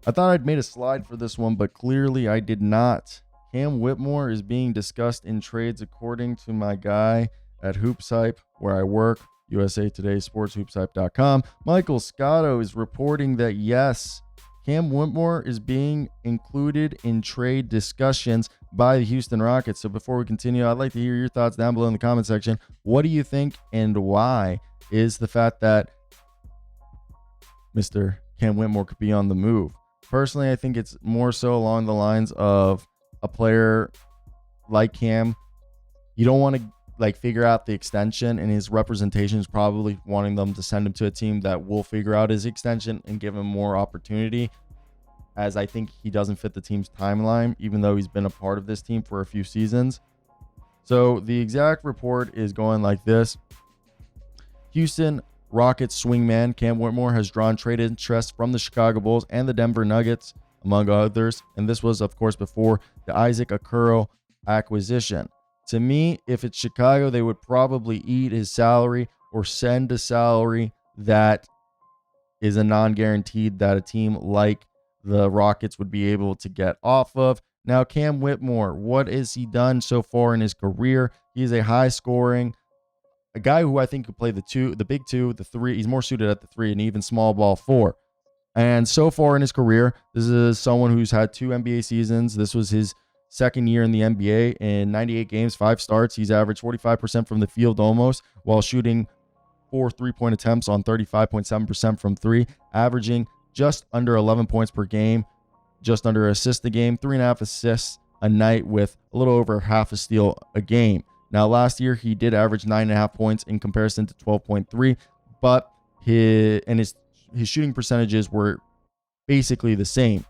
I thought I'd made a slide for this one, but clearly I did not. Cam Whitmore is being discussed in trades according to my guy at Hoops Hype, where I work, USA Today Sports, hoopshype.com. Michael Scotto is reporting that yes, Cam Whitmore is being included in trade discussions by the Houston Rockets. So before we continue, I'd like to hear your thoughts down below in the comment section. What do you think and why is the fact that Mr. Cam Whitmore could be on the move? Personally, I think it's more so along the lines of a player like Cam. You don't want to figure out the extension, and his representation is probably wanting them to send him to a team that will figure out his extension and give him more opportunity, as I think he doesn't fit the team's timeline, even though he's been a part of this team for a few seasons. So the exact report is going like this. Houston Rockets swingman Cam Whitmore has drawn trade interest from the Chicago Bulls and the Denver Nuggets, among others. And this was, of course, before the Isaac Okoro acquisition. To me, if it's Chicago, they would probably eat his salary or send a salary that is a non-guaranteed that a team like the Rockets would be able to get off of. Now, Cam Whitmore, what has he done so far in his career? He's a high-scoring, a guy who I think could play the big two, the three. He's more suited at the three and even small ball four. And so far in his career, this is someone who's had 2 NBA seasons. This was his second year in the NBA. In 98 games, 5 starts, he's averaged 45% from the field almost, while shooting 4 3-point attempts on 35.7% from 3, averaging just under 11 points per game, just under an assist a game, 3.5 assists a night with a little over half a steal a game. Now, last year, he did average 9.5 points in comparison to 12.3, but his shooting percentages were basically the same.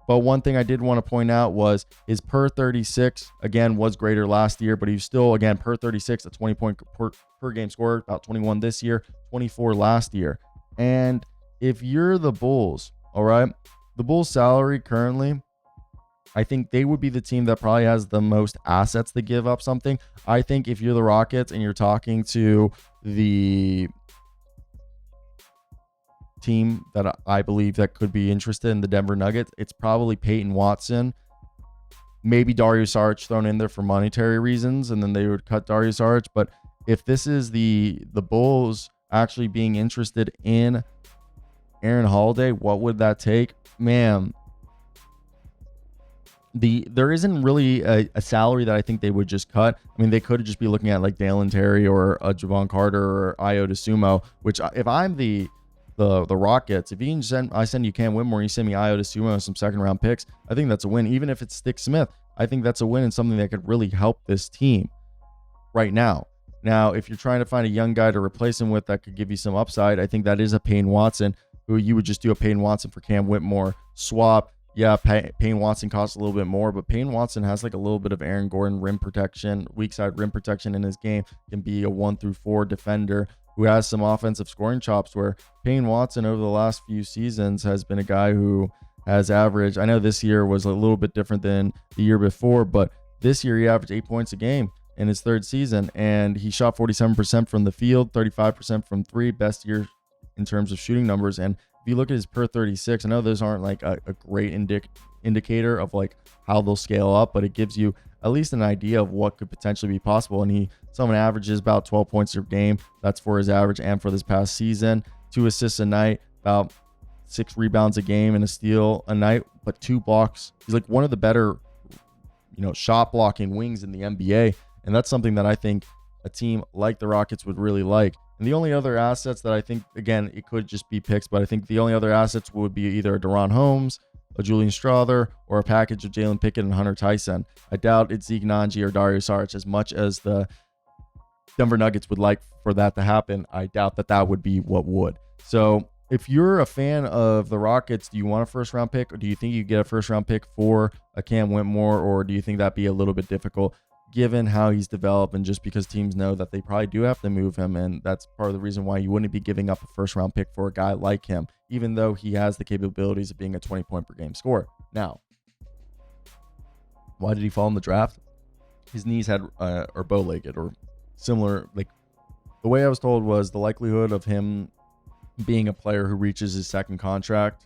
But one thing I did want to point out was his per 36, again, was greater last year, but he was still, again, per 36, a 20-point per game scorer, about 21 this year, 24 last year. And if you're the Bulls, all right, the Bulls' salary currently, I think they would be the team that probably has the most assets to give up something. I think if you're the Rockets and you're talking to the team that I believe that could be interested in the Denver Nuggets, it's probably Peyton Watson, maybe Dario Saric thrown in there for monetary reasons, and then they would cut Dario Saric. But if this is the Bulls actually being interested in Aaron Holiday, what would that take? Man, there isn't really a salary that I think they would just cut. I mean, they could just be looking at like Dalen Terry or Javon Carter or Ayo DeSumo, which if I'm the Rockets, if I send you Cam Whitmore and you send me Ayo DeSumo and some second round picks, I think that's a win. Even if it's Stick Smith, I think that's a win and something that could really help this team right now. Now, if you're trying to find a young guy to replace him with that could give you some upside, I think that is a Payne Watson, who you would just do a Payne Watson for Cam Whitmore swap. Yeah, Payne Watson costs a little bit more, but Payne Watson has like a little bit of Aaron Gordon rim protection, weak side rim protection in his game, can be a 1-4 defender who has some offensive scoring chops, where Payne Watson over the last few seasons has been a guy who has averaged, I know this year was a little bit different than the year before, but this year he averaged 8 points a game in his third season, and he shot 47% from the field, 35% from 3, best year in terms of shooting numbers. And if you look at his per 36, I know those aren't like a great indicator of like how they'll scale up, but it gives you at least an idea of what could potentially be possible. And someone averages about 12 points a game. That's for his average and for this past season. 2 assists a night, about 6 rebounds a game and a steal a night, but 2 blocks. He's like one of the better, shot blocking wings in the NBA. And that's something that I think a team like the Rockets would really like. And the only other assets that I think, again, it could just be picks, but I think the only other assets would be either a Deron Holmes, a Julian Strawther, or a package of Jalen Pickett and Hunter Tyson. I doubt it's Zeke Nnaji or Dario Saric. As much as the Denver Nuggets would like for that to happen, I doubt that would be what would. So if you're a fan of the Rockets, do you want a first-round pick, or do you think you get a first-round pick for a Cam Whitmore, or do you think that'd be a little bit difficult given how he's developed, and just because teams know that they probably do have to move him, and that's part of the reason why you wouldn't be giving up a first-round pick for a guy like him, even though he has the capabilities of being a 20-point-per-game scorer. Now, why did he fall in the draft? His knees are bow-legged or similar. Like, the way I was told was the likelihood of him being a player who reaches his second contract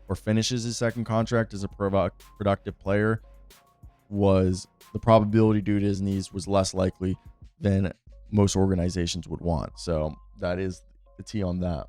or finishes his second contract as a productive player, was the probability due to his knees was less likely than most organizations would want. So that is the T on that.